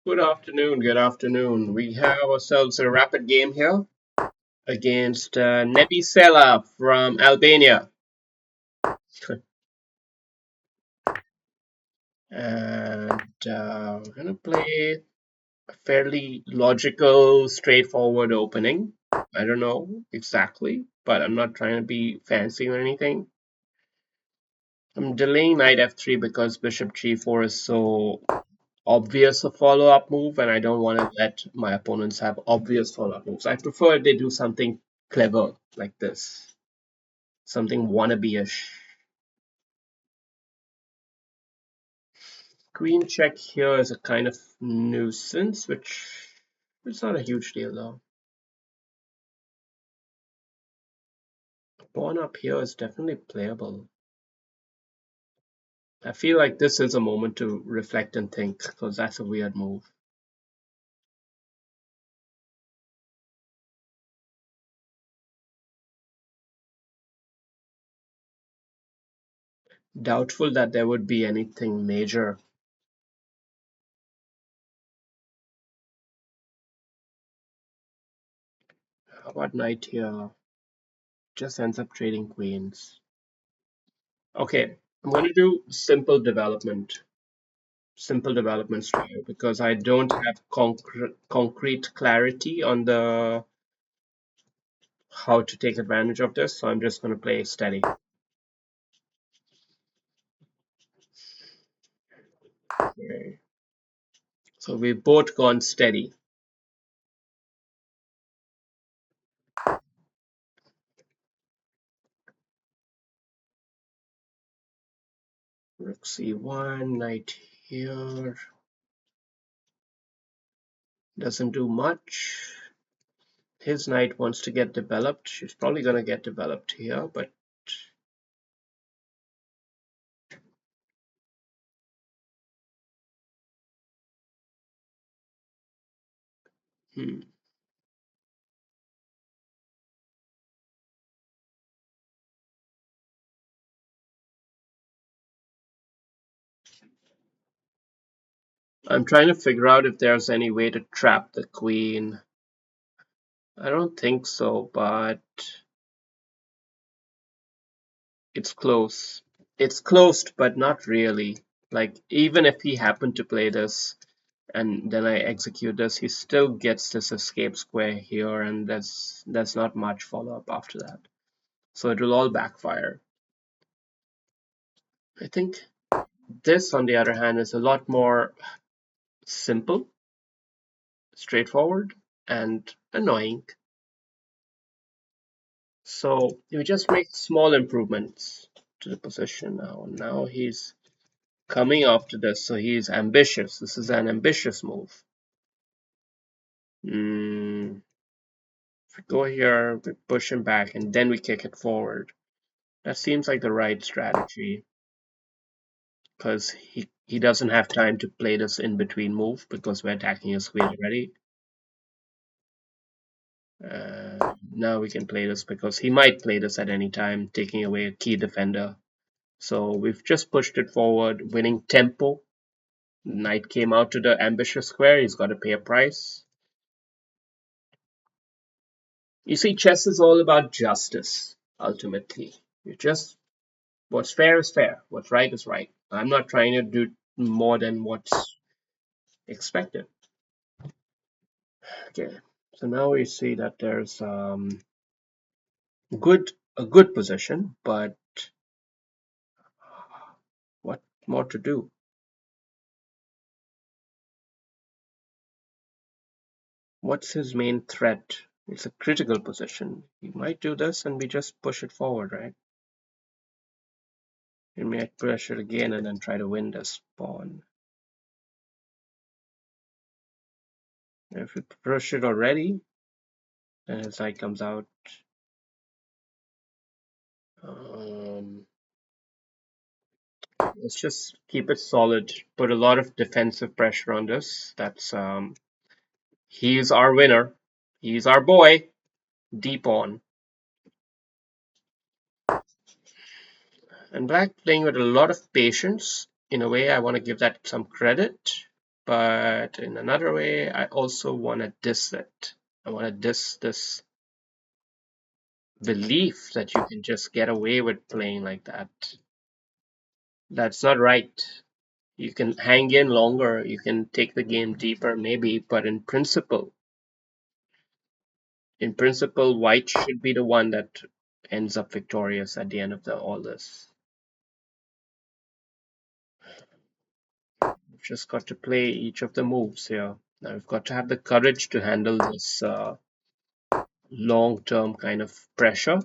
Good afternoon, good afternoon. We have ourselves a rapid game here against Nebisela from Albania. And we're going to play a fairly logical, straightforward opening. I don't know exactly, but I'm not trying to be fancy or anything. I'm delaying knight f3 because bishop g4 is so obvious a follow-up move, and I don't want to let my opponents have obvious follow-up moves. I prefer they do something clever like this, something wannabe-ish. Queen check here is a kind of nuisance, which it's not a huge deal though. Pawn up here is definitely playable. I feel like this is a moment to reflect and think, because that's a weird move. Doubtful that there would be anything major. How about knight here? Just ends up trading queens. Okay, I'm going to do simple development style because I don't have concrete clarity on the how to take advantage of this, so I'm just going to play steady. Okay. So we've both gone steady. Rook c1, knight here. Doesn't do much. His knight wants to get developed. She's probably going to get developed here, but hmm. I'm trying to figure out if there's any way to trap the queen. I don't think so, but it's close. It's close, but not really. Like, even if he happened to play this and then I execute this, he still gets this escape square here, and there's not much follow-up after that. So it will all backfire. I think this, on the other hand, is a lot more simple, straightforward, and annoying. So you just make small improvements to the position now. Now he's coming after this, so he's ambitious. This is an ambitious move. If we go here, we push him back, and then we kick it forward. That seems like the right strategy, because he doesn't have time to play this in-between move, because we're attacking his queen already. Now we can play this, because he might play this at any time, taking away a key defender. So we've just pushed it forward, winning tempo. Knight came out to the ambitious square. He's got to pay a price. You see, chess is all about justice, ultimately. You just, what's fair is fair. What's right is right. I'm not trying to do more than what's expected. Okay, so now we see that there's a good position, but what more to do? What's his main threat? It's a critical position. He might do this and we just push it forward, right? He might push it again and then try to win this pawn. If we push it already, then his knight comes out. Um, let's just keep it solid. Put a lot of defensive pressure on this. That's he's our winner. He's our boy. Deep on. And black playing with a lot of patience. In a way, I want to give that some credit. But in another way, I also want to diss it. I want to diss this belief that you can just get away with playing like that. That's not right. You can hang in longer, you can take the game deeper, maybe, but in principle, white should be the one that ends up victorious at the end of all this. We've just got to play each of the moves here. Now we've got to have the courage to handle this long-term kind of pressure.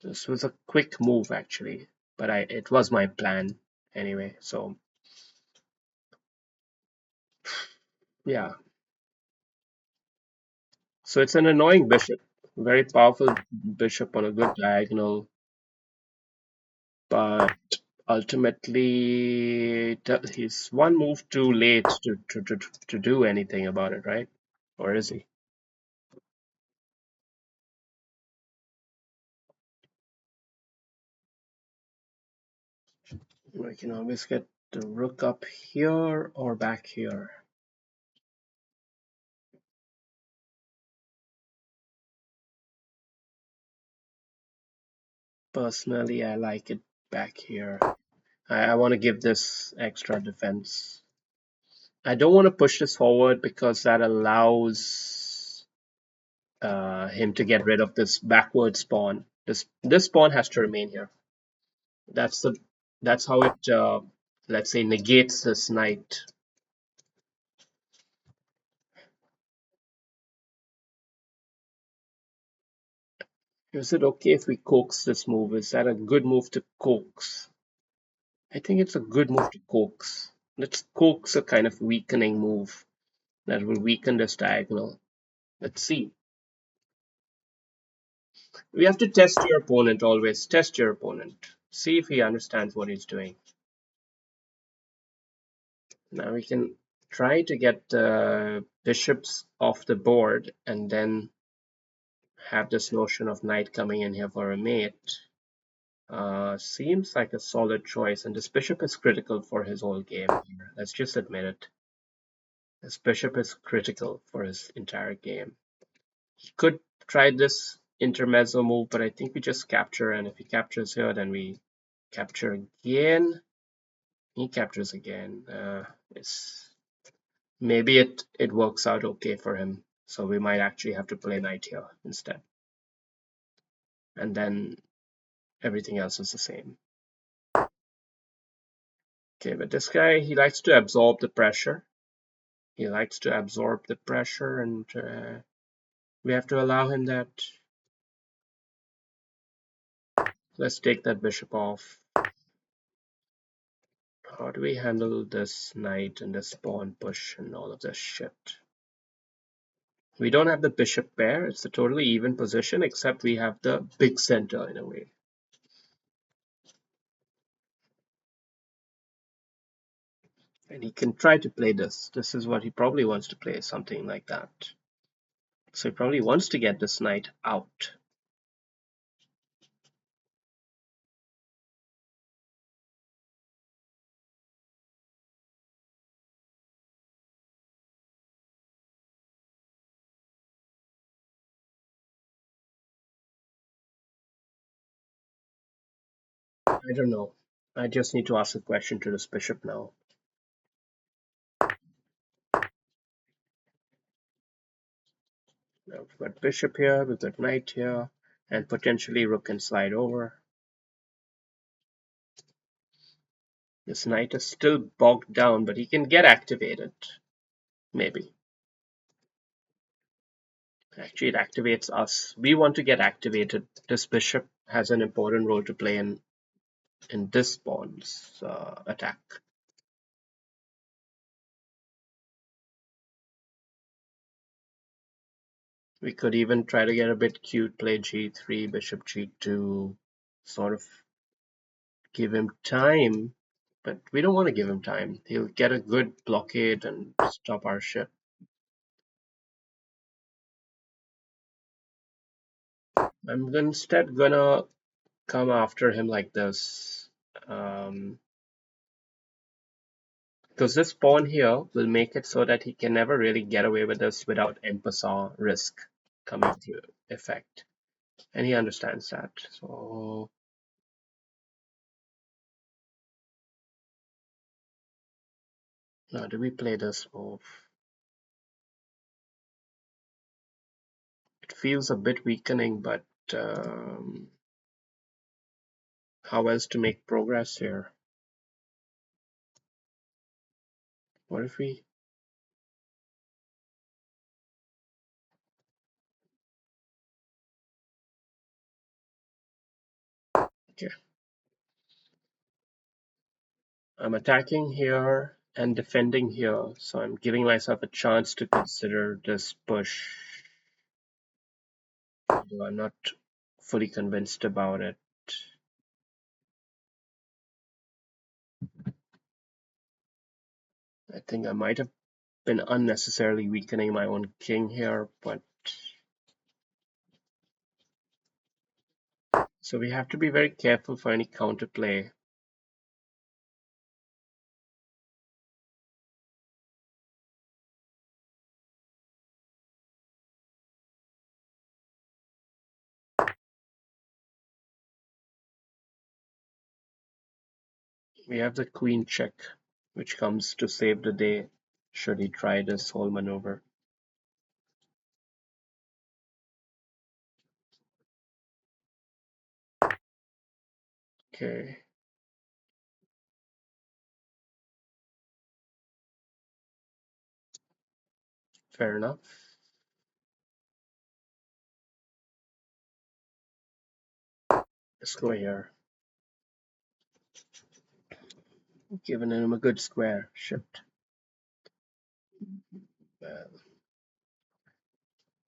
This was a quick move actually, but it was my plan anyway. So yeah, so it's an annoying bishop, very powerful bishop on a good diagonal, but ultimately he's one move too late to do anything about it, right? Or is he? We can always get the rook up here or back here. Personally, I like it back here. I want to give this extra defense. I don't want to push this forward because that allows him to get rid of this backward pawn. This pawn has to remain here. That's the that's how it let's say negates this knight. Is it okay if we coax this move? Is that a good move to coax? I think it's a good move to coax. Let's coax a kind of weakening move that will weaken this diagonal. Let's see. We have to test your opponent always. Test your opponent. See if he understands what he's doing. Now we can try to get the bishops off the board and then have this notion of knight coming in here for a mate. Seems like a solid choice, and this bishop is critical for his whole game here. Let's just admit it. This bishop is critical for his entire game. He could try this intermezzo move, but I think we just capture, and if he captures here, then we capture again. He captures again. It's maybe it works out okay for him. So we might actually have to play knight here instead. And then everything else is the same. Okay, but this guy, he likes to absorb the pressure. He likes to absorb the pressure, and we have to allow him that. Let's take that bishop off. How do we handle this knight and this pawn push and all of this shit? We don't have the bishop pair. It's a totally even position, except we have the big center in a way. And he can try to play this. This is what he probably wants to play, something like that. So he probably wants to get this knight out. I don't know. I just need to ask a question to this bishop now. Now we've got bishop here, we've got knight here, and potentially rook can slide over. This knight is still bogged down, but he can get activated. Maybe. Actually, it activates us. We want to get activated. This bishop has an important role to play in this pawn's attack. We could even try to get a bit cute, play g3, bishop g2, sort of give him time, but we don't want to give him time. He'll get a good blockade and stop our ship. I'm instead gonna come after him like this. Because this pawn here will make it so that he can never really get away with this without en risk coming to effect. And he understands that. So now do we play this move? It feels a bit weakening, but um, how else to make progress here? What if we... Okay. I'm attacking here and defending here, so I'm giving myself a chance to consider this push. Although I'm not fully convinced about it. I think I might have been unnecessarily weakening my own king here, but so we have to be very careful for any counterplay. We have the queen check, which comes to save the day should he try this whole maneuver. Okay. Fair enough. Let's go here. Giving him a good square. Shift.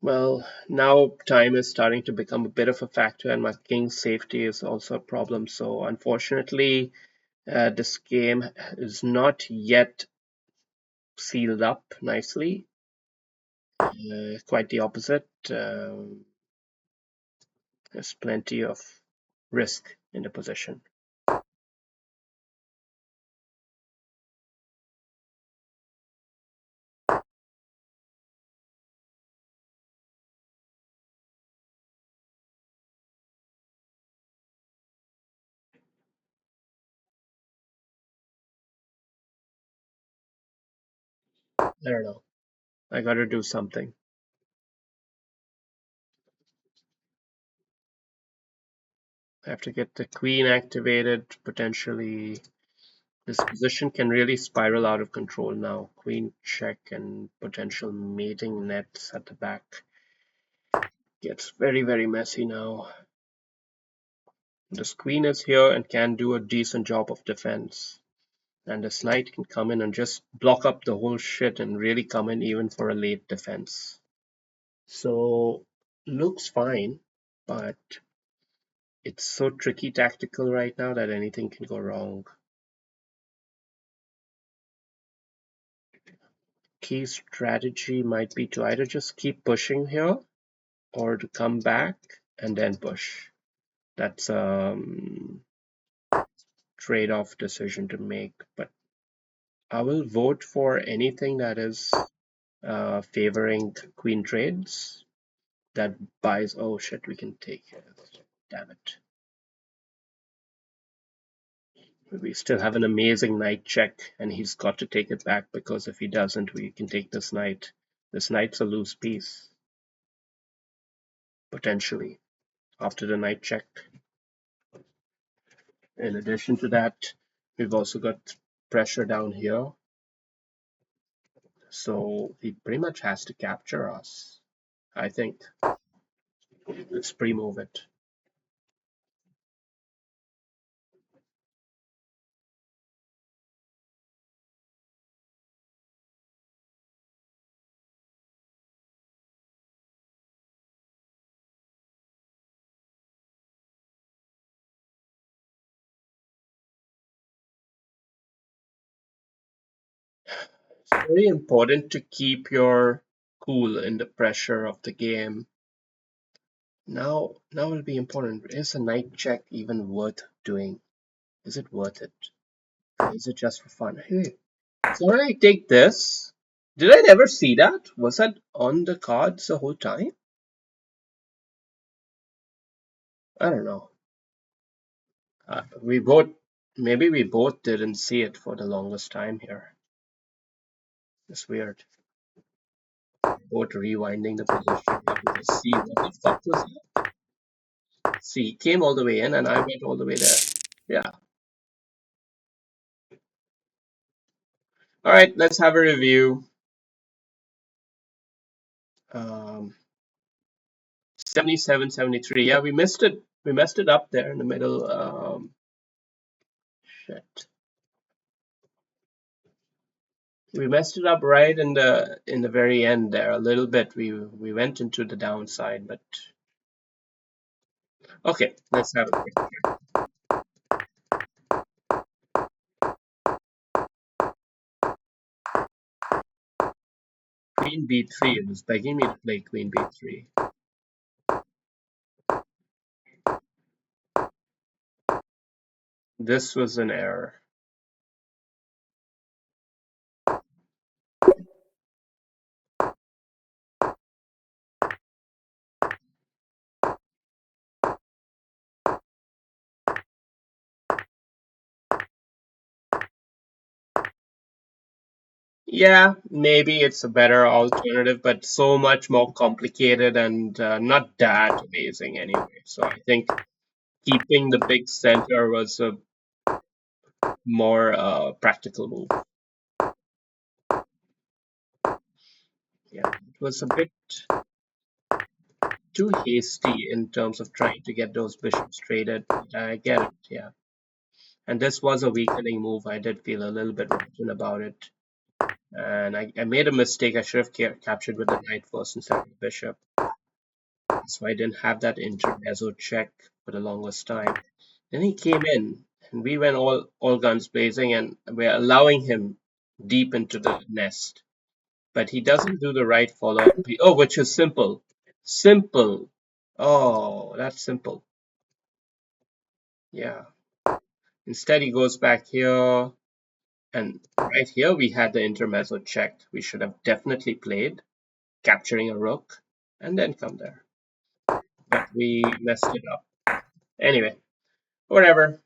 Well, now time is starting to become a bit of a factor, and my king's safety is also a problem. So, unfortunately, this game is not yet sealed up nicely. Quite the opposite. There's plenty of risk in the position. I don't know. I got to do something. I have to get the queen activated. Potentially, this position can really spiral out of control now. Queen check and potential mating nets at the back. Gets very, very messy now. This queen is here and can do a decent job of defense. And this knight can come in and just block up the whole shit and really come in even for a late defense. So, looks fine, but it's so tricky tactical right now that anything can go wrong. Key strategy might be to either just keep pushing here or to come back and then push. That's a trade-off decision to make, but I will vote for anything that is favoring queen trades that buys. Oh shit, we can take it. Damn it. We still have an amazing knight check, and he's got to take it back because if he doesn't, we can take this knight. This knight's a loose piece, potentially, after the knight check. In addition to that, we've also got pressure down here. So he pretty much has to capture us, I think. Let's pre-move it. It's very important to keep your cool in the pressure of the game. Now it'll be important. Is a knight check even worth doing? Is it worth it? Is it just for fun? Hey, So when I take this, did I never see that? Was that on the cards the whole time? I don't know. We both, maybe we both didn't see it for the longest time here. It's weird. Both rewinding the position here because see what the fuck was that? See, he came all the way in and I went all the way there. Yeah. All right, let's have a review. Um, 77, 73. Yeah, we missed it. We messed it up there in the middle. Shit. We messed it up right in the very end there a little bit. We went into the downside, but okay, let's have a quick queen b3. It was begging me to play queen b3. This was an error. Yeah, maybe it's a better alternative, but so much more complicated and not that amazing anyway. So I think keeping the big center was a more practical move. Yeah, it was a bit too hasty in terms of trying to get those bishops traded. I get it, yeah. And this was a weakening move. I did feel a little bit rotten about it. And I made a mistake. I should have captured with the knight first instead of the bishop. So I didn't have that intermezzo check for the longest time. Then he came in, and we went all guns blazing, and we're allowing him deep into the nest. But he doesn't do the right follow up. Oh, which is simple. Simple. Oh, that's simple. Yeah. Instead, he goes back here, and right here we had the intermezzo checked. We should have definitely played, capturing a rook, and then come there. But we messed it up. Anyway, whatever.